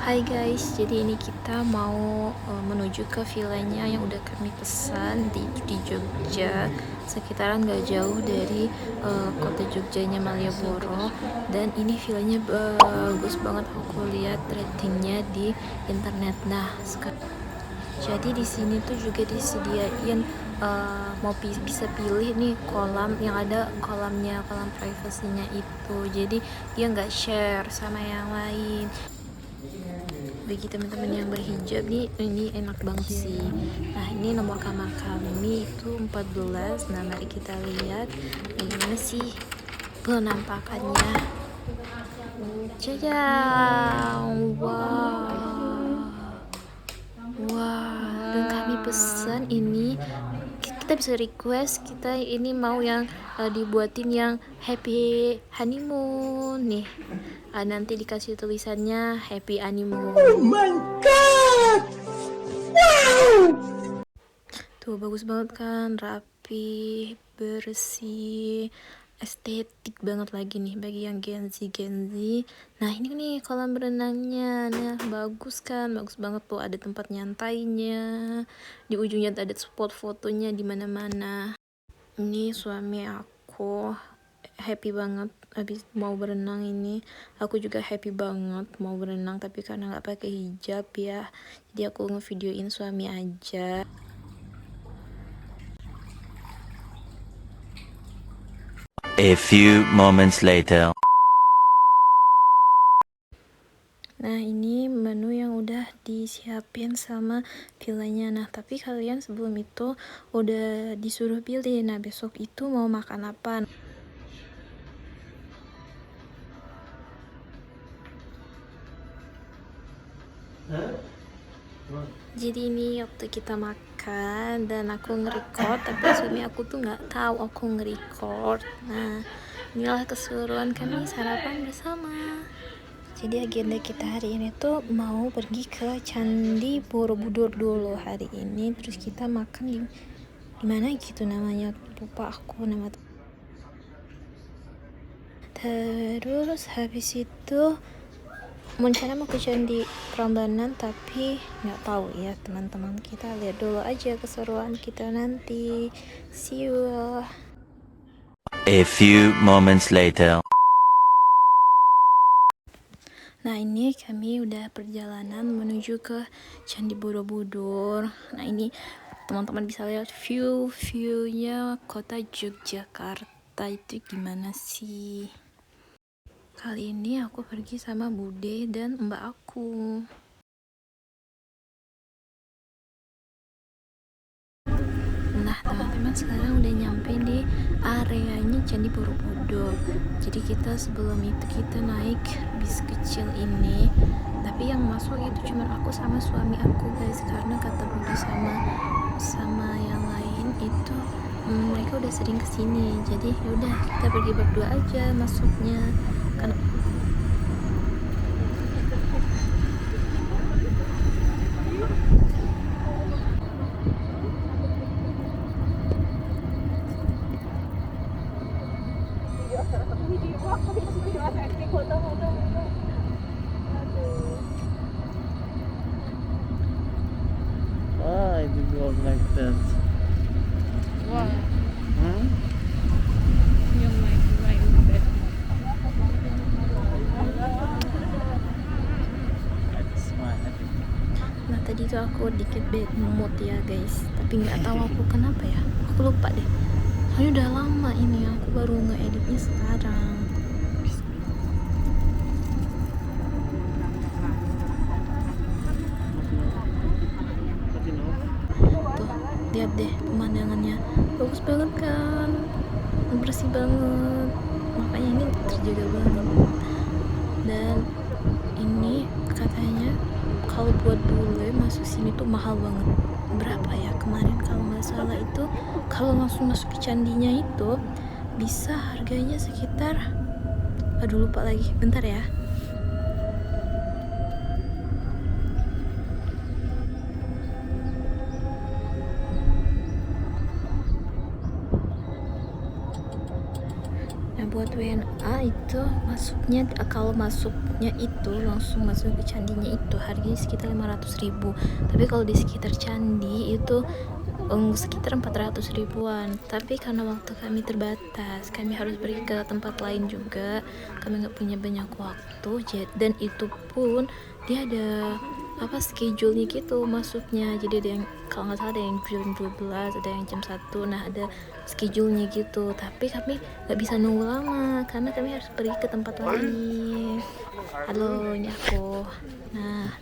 Hai guys, jadi ini kita mau menuju ke villanya yang udah kami pesan di Jogja, sekitaran gak jauh dari kota Jogjanya Malioboro. Dan ini villanya bagus banget, aku lihat ratingnya di internet. Nah, jadi di sini tuh juga disediain mau bisa pilih nih kolam yang ada kolamnya, kolam privasinya itu. Jadi dia nggak share sama yang lain. Bagi teman-teman yang berhijab nih, ini enak banget sih. Nah, ini nomor kamar kami itu 14. Nah, mari kita lihat bagaimana sih penampakannya. Jajang, wah, dan kami pesan ini, kita bisa request kita ini mau yang dibuatin yang happy honeymoon nih. Nanti dikasih tulisannya happy honeymoon. Oh my god! Wow! Tuh bagus banget kan, rapi, bersih, estetik banget lagi nih bagi yang Gen Z. Nah, ini nih kolam berenangnya. Nah, bagus kan, bagus banget tuh, ada tempat nyantainya. Di ujungnya ada spot fotonya di mana-mana. Ini suami aku happy banget habis mau berenang ini. Aku juga happy banget mau berenang, tapi karena nggak pakai hijab ya, jadi aku ngevideoin suami aja. A few moments later. Nah, ini menu yang udah disiapin sama villanya. Nah, tapi kalian sebelum itu udah disuruh pilih. Nah, besok itu mau makan apa? Jadi ini waktu kita makan dan aku nge-record, tapi suami aku tuh nggak tahu aku nge-record. Nah, inilah keseruan kami sarapan bersama. Jadi agenda kita hari ini tuh mau pergi ke Candi Borobudur dulu hari ini, terus kita makan di mana gitu namanya, lupa aku nama. Terus habis itu rencana mau ke Candi Prambanan, tapi nggak tahu ya teman-teman, kita lihat dulu aja keseruan kita nanti. See you. A few moments later. Nah, ini kami udah perjalanan menuju ke Candi Borobudur. Nah, ini teman-teman bisa lihat view-nya kota Yogyakarta itu gimana sih. Kali ini aku pergi sama Bude dan mbak aku. Nah, teman-teman, sekarang udah nyampe di areanya Candi Borobudur. Jadi kita sebelum itu kita naik bis kecil ini, tapi yang masuk itu cuma aku sama suami aku guys, karena kata Bude sama yang lain itu mereka udah sering kesini, jadi yaudah kita pergi berdua aja masuknya. Karena Why did you walk like that? Why? Hmm? Yung my bed. Nah, tadi tuh aku dikit bad mood ya guys, tapi nggak tahu aku kenapa ya, aku lupa deh. Soalnya udah lama ini, aku baru ngeeditnya sekarang. Tuh, lihat deh pemandangannya, bagus banget kan, bersih banget, makanya ini terjaga banget. Dan ini katanya kalau buat bule masuk sini tuh mahal banget. Berapa ya kemarin kalau nggak salah itu, kalau langsung masuk ke candinya itu bisa harganya sekitar, aduh lupa lagi, bentar ya. Nah, buat WNA itu masuknya, kalau masuknya itu langsung masuk ke candinya itu harganya sekitar 500.000, tapi kalau di sekitar candi itu sekitar 400 ribuan. Tapi karena waktu kami terbatas, kami harus pergi ke tempat lain juga, kami nggak punya banyak waktu, dan itu pun dia ada schedule-nya gitu masuknya. Jadi ada yang, kalau nggak salah ada yang jam 12, ada yang jam 1. Nah, ada schedule-nya gitu. Tapi kami nggak bisa nunggu lama karena kami harus pergi ke tempat lain. Halo, ini aku. Nah,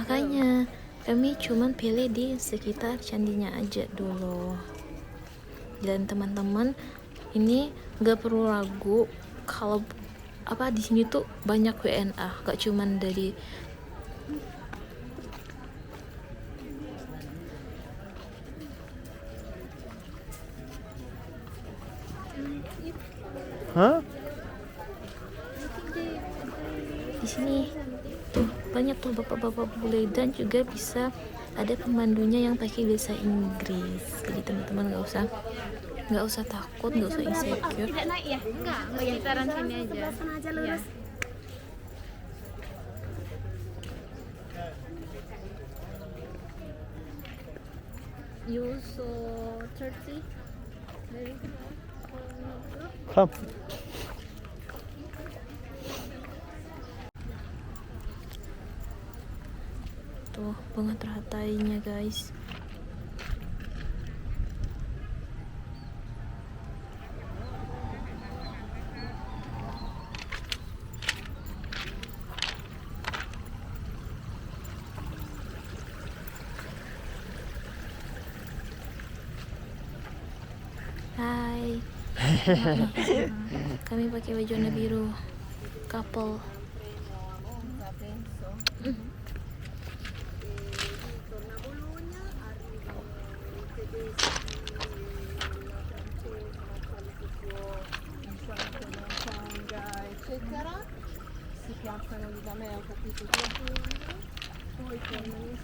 makanya kami cuman pilih di sekitar candinya aja dulu. Dan teman-teman ini nggak perlu ragu kalau di sini tuh banyak WNA, gak cuman dari Huh? di sini tuh banyak tuh bapak-bapak bule, dan juga bisa ada pemandunya yang pakai bahasa Inggris. Jadi teman-teman nggak usah takut, nggak usah insecure. Tidak naik ya? Enggak, sekitaran sini aja. Ya. You saw 30? Very good. Come. Tuh bunga terhatainya guys. Hai. Kami pakai baju warna biru, couple. Si piazzano lì da me, ho capito, poi tornano.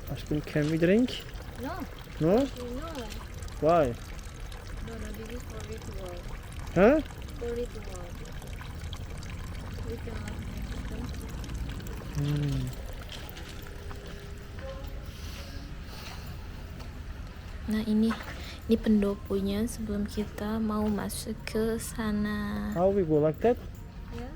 Aşkım, can we drink? No, No? no, Why? no, this is for ritual. Huh? For ritual. Ritual. Nah, ini pendoponya sebelum kita mau masuk ke sana. How we go like that? Yeah.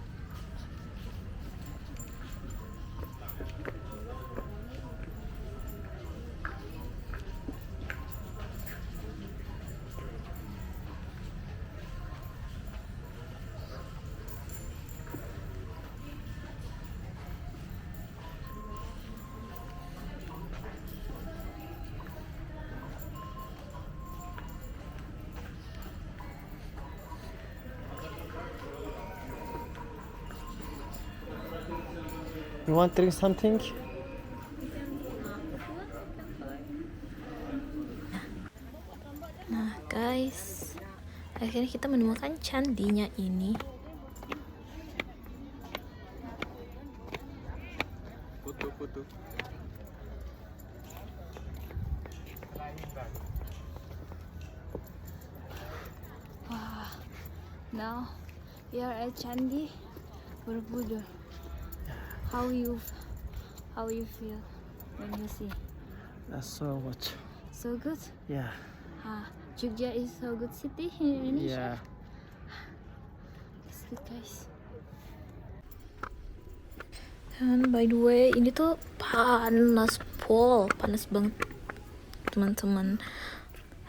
You want to drink something? Nah guys, akhirnya kita menemukan candinya ini. Foto. Wow. Now we are at Candi Borobudur. How you feel when you see? That's so good. So good. Yeah. Jogja is so good city in Indonesia. Yeah. It's good guys. Dan by the way, ini tuh panas banget teman-teman.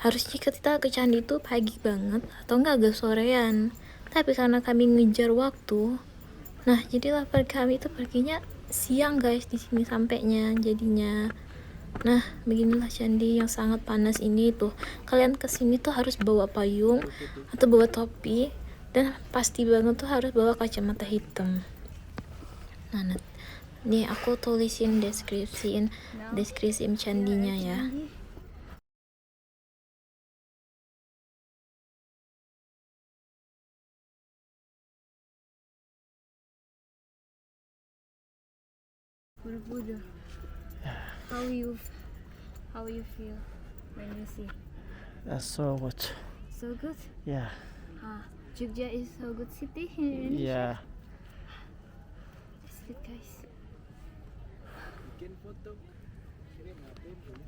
Harusnya kita ke candi itu pagi banget atau enggak agak sorean. Tapi karena kami ngejar waktu, nah jadilah kami itu perginya siang guys di sini sampainya jadinya. Nah beginilah candi yang sangat panas ini tuh. Kalian kesini tuh harus bawa payung atau bawa topi, dan pasti banget tuh harus bawa kacamata hitam. Nah, nih aku tulisin deskripsi candinya ya. Borobudur. How you feel when you see? That's so good. So good. Yeah. Jogja is so good city in Indonesia. Yeah. That's good, guys. Bikin foto. Kirim HP dulu.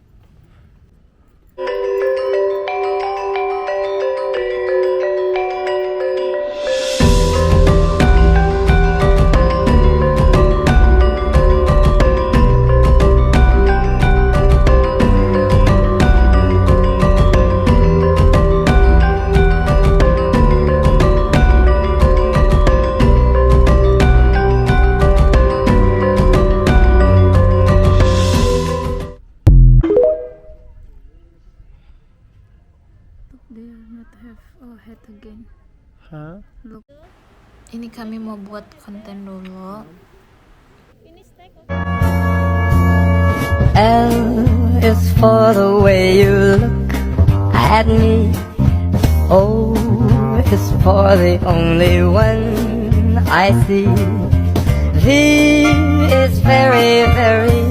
They are not have head again. Huh? Look. Ini kami mau buat konten dulu. L is for the way you look at me. O is for the only one I see. V is very, very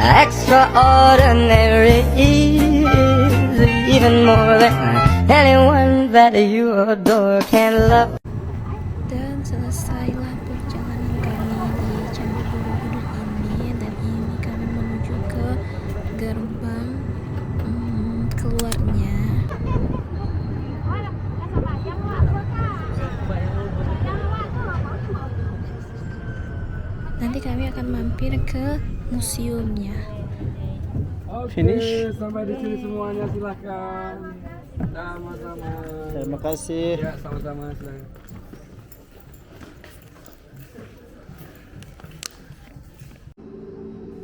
extraordinary. E is even more than anyone that you adore can love. Dan selesailah perjalanan kami di Candi Borobudur ini, dan ini kami menuju ke gerbang keluarnya. Nanti kami akan mampir ke museumnya. Finish? Sampai di sini semuanya, silahkan. Sama-sama. Terima kasih. Ya, sama-sama, silahkan.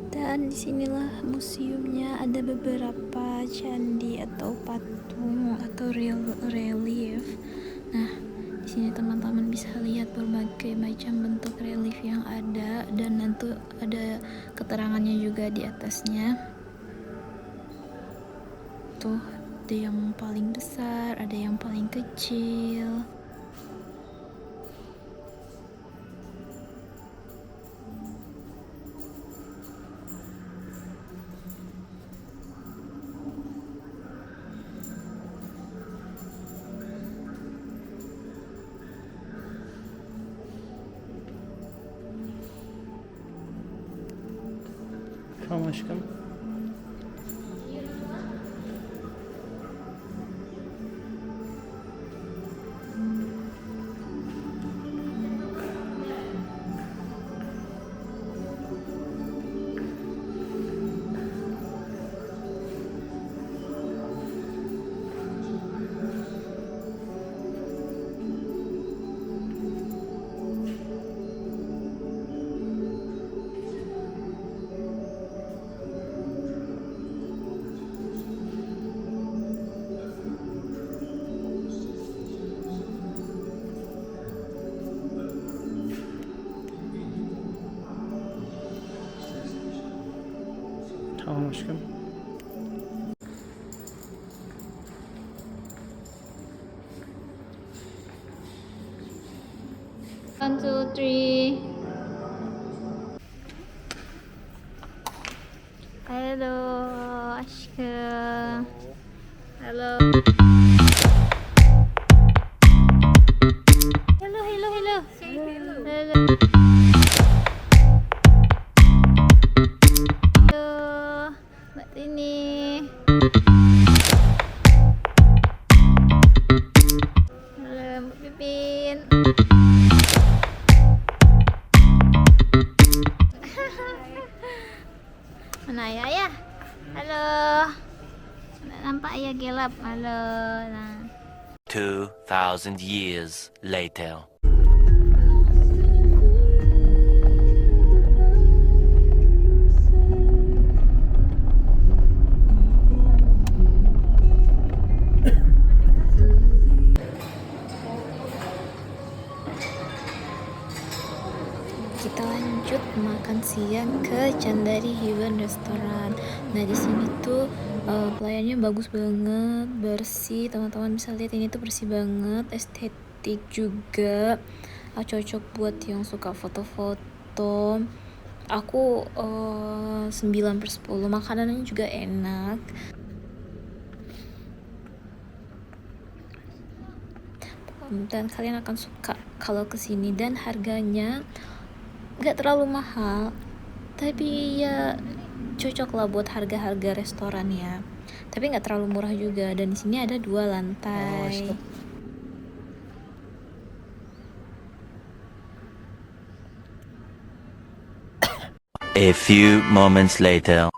Dan disinilah museumnya, ada beberapa candi atau patung atau relief. Nah, di sini teman-teman bisa lihat berbagai macam bentuk relief yang ada, dan nanti ada keterangannya juga di atasnya. Tuh, ada yang paling besar, ada yang paling kecil. Tamam aşkım. Tamam aşkım. One, two, three. Halo, aşkım. Halo. Hello, hello, hello. Hello. Halo, Mbak Tini. Halo, Mbak Pipin. Mana ayah ya? Halo. Nggak nampak ayah gelap. Halo. Nah. 2,000 years later. Kita lanjut makan siang ke Candari Hiban Restoran. Nah, di sini tuh pelayannya bagus banget, bersih. Teman-teman bisa lihat ini tuh bersih banget, estetik juga. Cocok buat yang suka foto-foto. aku 9/10. Makanannya juga enak. Dan kalian akan suka kalau kesini, dan harganya gak terlalu mahal, tapi ya cocok lah buat harga-harga restoran ya. Tapi nggak terlalu murah juga. Dan di sini ada 2 lantai. A few moments later.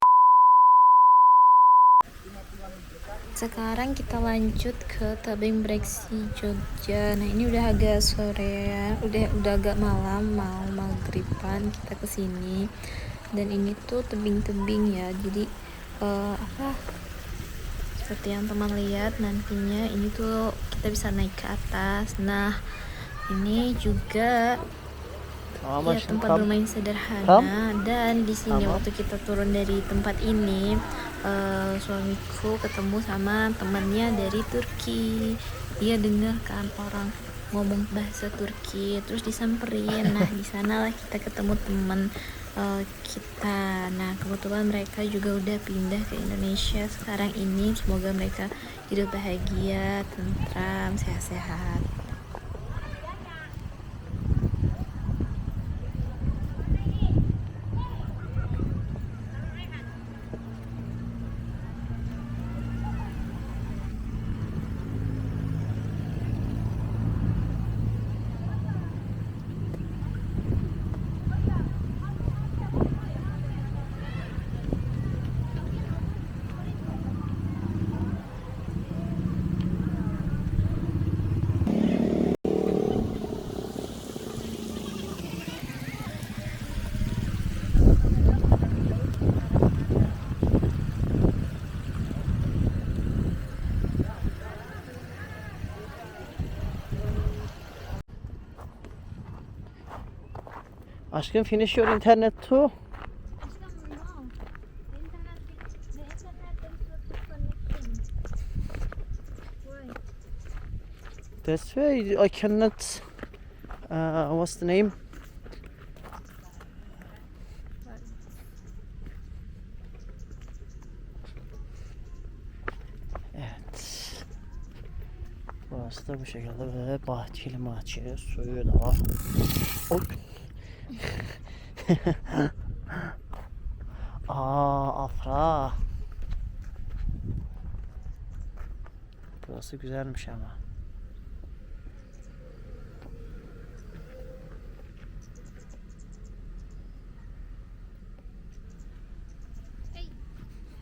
Sekarang kita lanjut ke Tebing Breksi Jogja. Nah, ini udah agak sore ya, udah agak malam, mau maghriban kita kesini. Dan ini tuh tebing-tebing ya, jadi seperti yang teman lihat nantinya ini tuh kita bisa naik ke atas. Nah, ini juga ya tempat bermain sederhana. Dan di sini waktu kita turun dari tempat ini, suamiku ketemu sama temannya dari Turki. Dia dengar kan orang ngomong bahasa Turki, terus disamperin. Nah, di sanalah kita ketemu teman kita. Nah, kebetulan mereka juga udah pindah ke Indonesia sekarang ini. Semoga mereka hidup bahagia, tentram, sehat-sehat. Aşkım, finish your internet too. That's why I cannot. What's the name? Evet. Burası da bu şekilde böyle bahçeli suyu da var. Hop. Afra. Burası güzelmiş ama.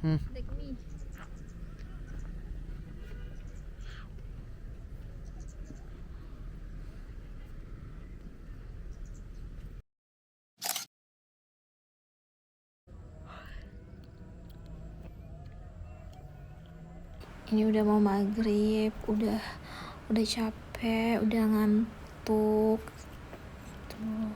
Like me. Ini udah mau maghrib, udah capek, udah ngantuk. Tuh.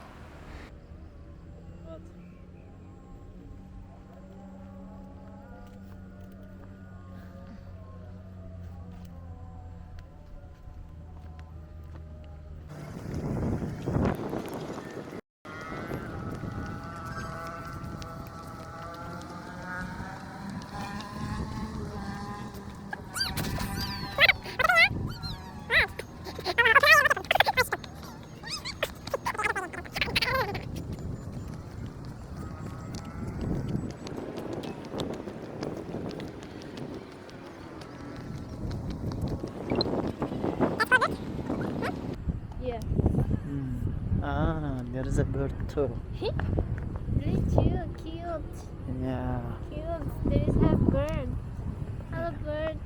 There is a bird too. Really cute. Yeah. Cute. There is a bird. Hello, bird.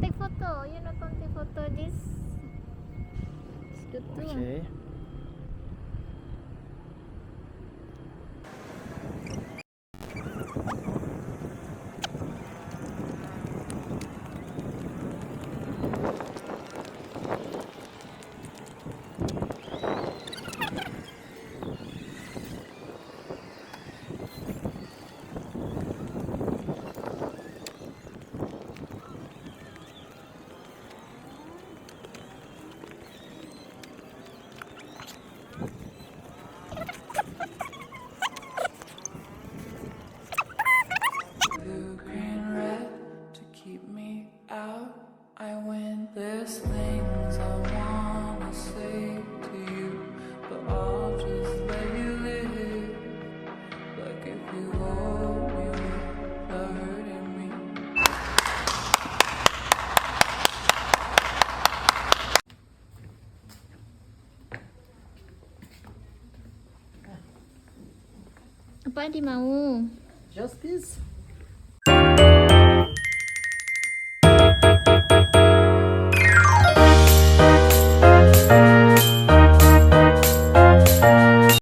Take photo. You know, don't take photo. This is good too. Okay. Apa Adi mau? Just this.